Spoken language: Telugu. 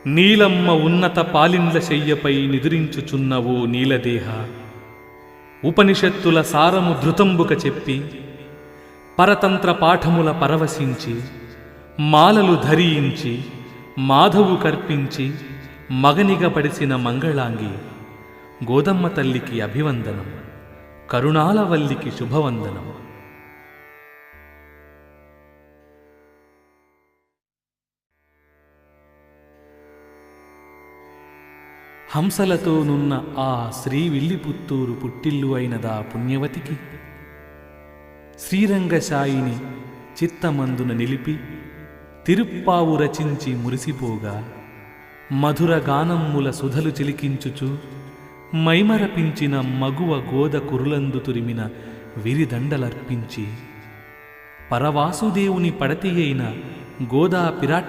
నీలమ్మ ఉన్నత పాలిండ్ల శయ్యపై నిదురించుచున్నవో నీలదేహ, ఉపనిషత్తుల సారము ధృతంబుక చెప్పి పరతంత్ర పాఠముల పరవశించి మాలలు ధరించి మాధవు కర్పించి మగనిగ పడిసిన మంగళాంగి గోదమ్మ తల్లికి అభివందనం, కరుణాలవల్లికి శుభవందనం. హంసలతోనున్న ఆ శ్రీ విల్లిపుత్తూరు పుట్టిల్లు అయినదా పుణ్యవతికి శ్రీరంగశాయిని చిత్తమందున నిలిపి తిరుప్పావు రచించి మురిసిపోగా మధుర గానమ్ముల సుధలు చిలికించుచు మైమరపించిన మగువ గోద కురులందు తురిమిన విరిదండలర్పించి పరవాసుదేవుని పడతి అయిన గోదా పిరాట్